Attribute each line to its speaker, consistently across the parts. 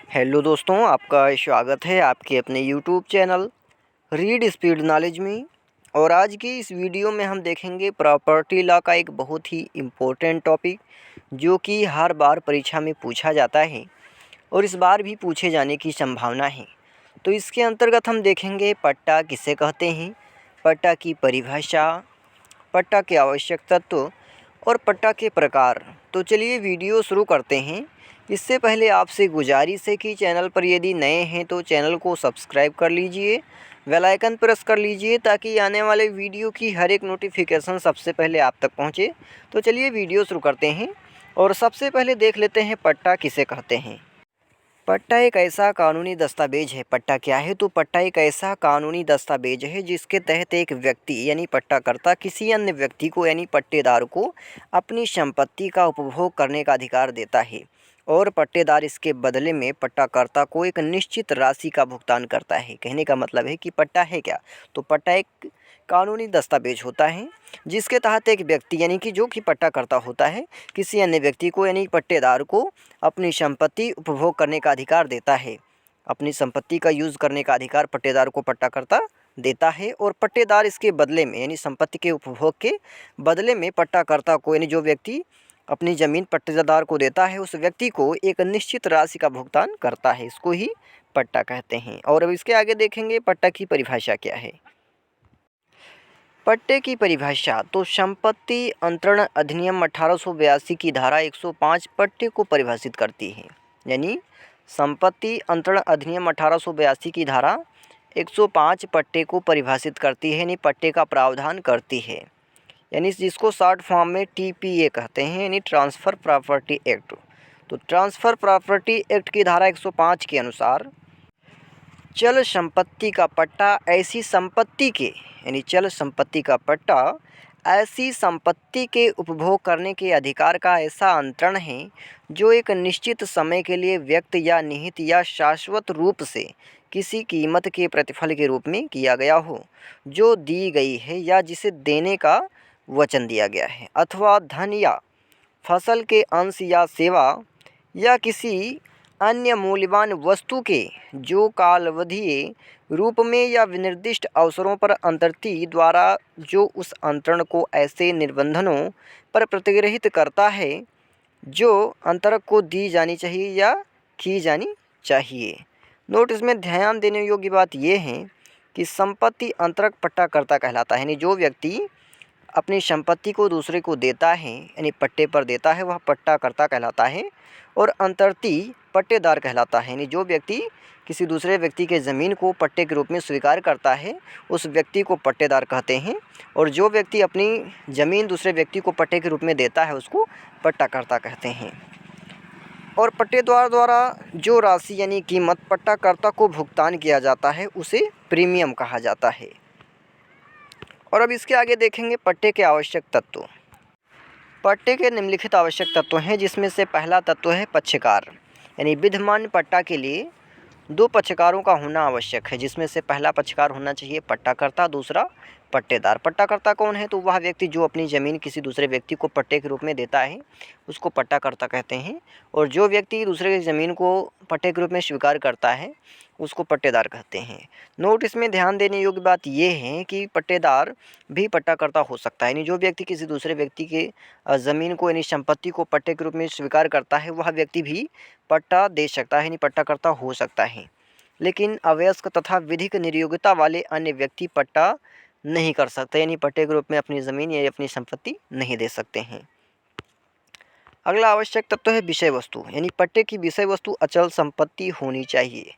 Speaker 1: Hello दोस्तों, आपका स्वागत है आपके अपने YouTube channel read speed knowledge में। और आज की इस वीडियो में हम देखेंगे प्रॉपर्टी लॉ का एक बहुत ही इम्पोर्टेंट टॉपिक जो कि हर बार परीक्षा में पूछा जाता है और इस बार भी पूछे जाने की संभावना है। तो इसके अंतर्गत हम देखेंगे पट्टा किसे कहते हैं, पट्टा की परिभाषा, पट्टा के आवश्यक तत्व और पट्टा के प्रकार। तो चलिए वीडियो शुरू करते हैं। इससे पहले आपसे गुजारिश है कि चैनल पर यदि नए हैं तो चैनल को सब्सक्राइब कर लीजिए, बेल आइकन प्रेस कर लीजिए ताकि आने वाले वीडियो की हर एक नोटिफिकेशन सबसे पहले आप तक पहुंचे। तो चलिए वीडियो शुरू करते हैं और सबसे पहले देख लेते हैं पट्टा किसे कहते हैं। पट्टा एक ऐसा कानूनी दस्तावेज है। पट्टा क्या है? तो पट्टा एक ऐसा कानूनी दस्तावेज है जिसके तहत एक व्यक्ति यानी पट्टाकर्ता किसी अन्य व्यक्ति को यानी पट्टेदार को अपनी संपत्ति का उपभोग करने का अधिकार देता है और पट्टेदार इसके बदले में पट्टाकर्ता को एक निश्चित राशि का भुगतान करता है। कहने का मतलब है कि पट्टा है क्या? तो पट्टा एक कानूनी दस्तावेज होता है जिसके तहत एक व्यक्ति यानी कि जो कि पट्टाकर्ता होता है किसी अन्य व्यक्ति को यानी पट्टेदार को अपनी संपत्ति उपभोग करने का अधिकार देता है। अपनी संपत्ति का यूज़ करने का अधिकार पट्टेदार को पट्टाकर्ता देता है और पट्टेदार इसके बदले में यानी संपत्ति के उपभोग के बदले में पट्टाकर्ता को यानी जो व्यक्ति अपनी ज़मीन पट्टेदार को देता है उस व्यक्ति को एक निश्चित राशि का भुगतान करता है। इसको ही पट्टा कहते हैं। और अब इसके आगे देखेंगे पट्टा की परिभाषा क्या है। पट्टे की परिभाषा तो संपत्ति अंतरण अधिनियम 1882 की धारा 105 पट्टे को परिभाषित करती है। यानी संपत्ति अंतरण अधिनियम 1882 की धारा 105 पट्टे को परिभाषित करती है यानी पट्टे का प्रावधान करती है। यानी जिसको शॉर्ट फॉर्म में TPA कहते हैं यानी ट्रांसफ़र प्रॉपर्टी एक्ट। तो ट्रांसफ़र प्रॉपर्टी एक्ट की धारा 105 के अनुसार चल संपत्ति का पट्टा ऐसी संपत्ति के यानी चल संपत्ति का पट्टा ऐसी संपत्ति के उपभोग करने के अधिकार का ऐसा अंतरण है जो एक निश्चित समय के लिए व्यक्त या निहित या शाश्वत रूप से किसी कीमत के प्रतिफल के रूप में किया गया हो जो दी गई है या जिसे देने का वचन दिया गया है, अथवा धन या फसल के अंश या सेवा या किसी अन्य मूल्यवान वस्तु के जो कालावधीय रूप में या विनिर्दिष्ट अवसरों पर अंतर्ती द्वारा जो उस अंतरण को ऐसे निबंधनों पर प्रतिग्रहित करता है जो अंतरक को दी जानी चाहिए या की जानी चाहिए। नोट, इसमें ध्यान देने योग्य बात यह है कि संपत्ति अंतरक पट्टाकर्ता कहलाता है। यानी जो व्यक्ति अपनी संपत्ति को दूसरे को देता है यानी पट्टे पर देता है वह पट्टाकर्ता कहलाता है और अंतर्ती पट्टेदार कहलाता है। यानी जो व्यक्ति किसी दूसरे व्यक्ति के ज़मीन को पट्टे के रूप में स्वीकार करता है उस व्यक्ति को पट्टेदार कहते हैं और जो व्यक्ति अपनी ज़मीन दूसरे व्यक्ति को पट्टे के रूप में देता है उसको पट्टाकर्ता कहते हैं। और पट्टेदार द्वारा जो राशि यानी कीमत पट्टाकर्ता को भुगतान किया जाता है उसे प्रीमियम कहा जाता है। और अब इसके आगे देखेंगे पट्टे के आवश्यक तत्व। पट्टे के निम्नलिखित आवश्यक तत्व हैं जिसमें से पहला तत्व है पक्षकार। यानी विद्यमान पट्टा के लिए दो पक्षकारों का होना आवश्यक है जिसमें से पहला पक्षकार होना चाहिए पट्टाकर्ता, दूसरा पट्टेदार। पट्टाकर्ता कौन है? तो वह व्यक्ति जो अपनी ज़मीन किसी दूसरे व्यक्ति को पट्टे के रूप में देता है उसको पट्टाकर्ता कहते हैं और जो व्यक्ति दूसरे की ज़मीन को पट्टे के रूप में स्वीकार करता है उसको पट्टेदार कहते हैं। नोट, इसमें ध्यान देने योग्य बात यह है कि पट्टेदार भी पट्टाकर्ता हो सकता है। यानी जो व्यक्ति किसी दूसरे व्यक्ति के ज़मीन को यानी संपत्ति को पट्टे के रूप में स्वीकार करता है वह व्यक्ति भी पट्टा दे सकता है यानी पट्टाकर्ता हो सकता है। लेकिन अवयस्क तथा विधिक निर्योग्यता वाले अन्य व्यक्ति पट्टा नहीं कर सकते यानी पट्टे के रूप में अपनी ज़मीन या अपनी संपत्ति नहीं दे सकते हैं। अगला आवश्यक तत्व है विषय वस्तु। यानी पट्टे की विषय वस्तु अचल संपत्ति होनी चाहिए।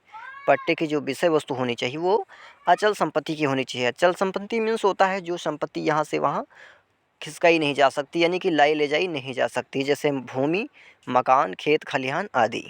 Speaker 1: पट्टे की जो विषय वस्तु होनी चाहिए वो अचल संपत्ति की होनी चाहिए। अचल संपत्ति मीन्स होता है जो संपत्ति यहाँ से वहाँ खिसकाई नहीं जा सकती यानी कि लाई ले जाई नहीं जा सकती, जैसे भूमि, मकान, खेत खलिहान आदि।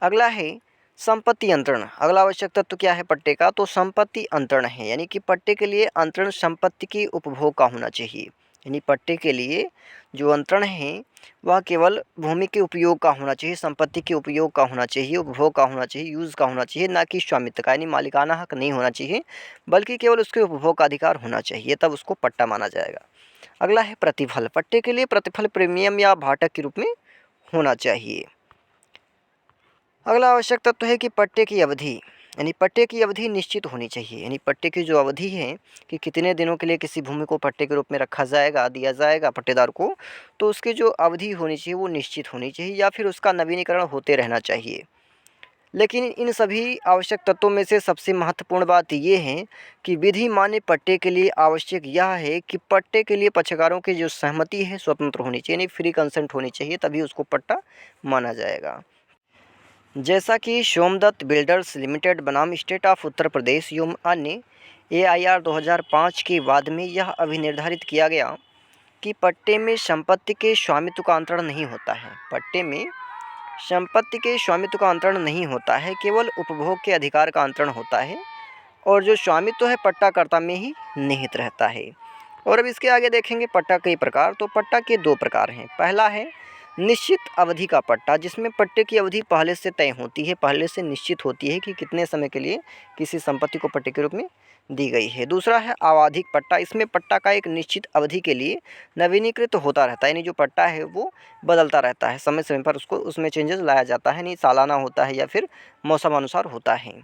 Speaker 1: अगला है संपत्ति अंतरण। अगला आवश्यक तत्व क्या है पट्टे का? तो संपत्ति अंतरण है। यानी कि पट्टे के लिए अंतरण संपत्ति के उपभोग का होना चाहिए। यानी पट्टे के लिए जो अंतरण है वह केवल भूमि के उपयोग का होना चाहिए, संपत्ति के उपयोग का होना चाहिए, उपभोग का होना चाहिए, यूज़ का होना चाहिए, ना कि स्वामित्व का यानी मालिकाना हक नहीं होना चाहिए बल्कि केवल उसके उपभोग का अधिकार होना चाहिए, तब उसको पट्टा माना जाएगा। अगला है प्रतिफल। पट्टे के लिए प्रतिफल प्रीमियम या भाटक के रूप में होना चाहिए। अगला आवश्यक तत्व है कि पट्टे की अवधि, यानी पट्टे की अवधि निश्चित होनी चाहिए। यानी पट्टे की जो अवधि है कि कितने दिनों के लिए किसी भूमि को पट्टे के रूप में रखा जाएगा, दिया जाएगा पट्टेदार को, तो उसकी जो अवधि होनी चाहिए वो निश्चित होनी चाहिए या फिर उसका नवीनीकरण होते रहना चाहिए। लेकिन इन सभी आवश्यक तत्वों में से सबसे महत्वपूर्ण बात ये है कि विधि मान्य पट्टे के लिए आवश्यक यह है कि पट्टे के लिए पक्षकारों की जो सहमति है स्वतंत्र होनी चाहिए, यानी फ्री कंसेंट होनी चाहिए, तभी उसको पट्टा माना जाएगा। जैसा कि सोमदत्त बिल्डर्स लिमिटेड बनाम स्टेट ऑफ उत्तर प्रदेश एवं अन्य AIR 2005 के बाद में यह अभिनिर्धारित किया गया कि पट्टे में संपत्ति के स्वामित्व का अंतरण नहीं होता है। पट्टे में संपत्ति के स्वामित्व का अंतरण नहीं होता है, केवल उपभोग के अधिकार का अंतरण होता है और जो स्वामित्व है पट्टाकर्ता में ही निहित रहता है। और अब इसके आगे देखेंगे पट्टा के प्रकार। तो पट्टा के दो प्रकार हैं। पहला है निश्चित अवधि का पट्टा, जिसमें पट्टे की अवधि पहले से तय होती है, पहले से निश्चित होती है कि कितने समय के लिए किसी संपत्ति को पट्टे के रूप में दी गई है। दूसरा है आवधिक पट्टा। इसमें पट्टा का एक निश्चित अवधि के लिए नवीनीकृत होता रहता है, यानी जो पट्टा है वो बदलता रहता है, समय समय पर उसको उसमें चेंजेस लाया जाता है, नहीं सालाना होता है या फिर मौसम अनुसार होता है।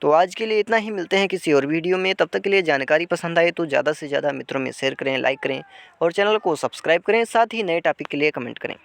Speaker 1: तो आज के लिए इतना ही, मिलते हैं किसी और वीडियो में। तब तक के लिए जानकारी पसंद आए तो ज़्यादा से ज़्यादा मित्रों में शेयर करें, लाइक करें और चैनल को सब्सक्राइब करें। साथ ही नए टॉपिक के लिए कमेंट करें।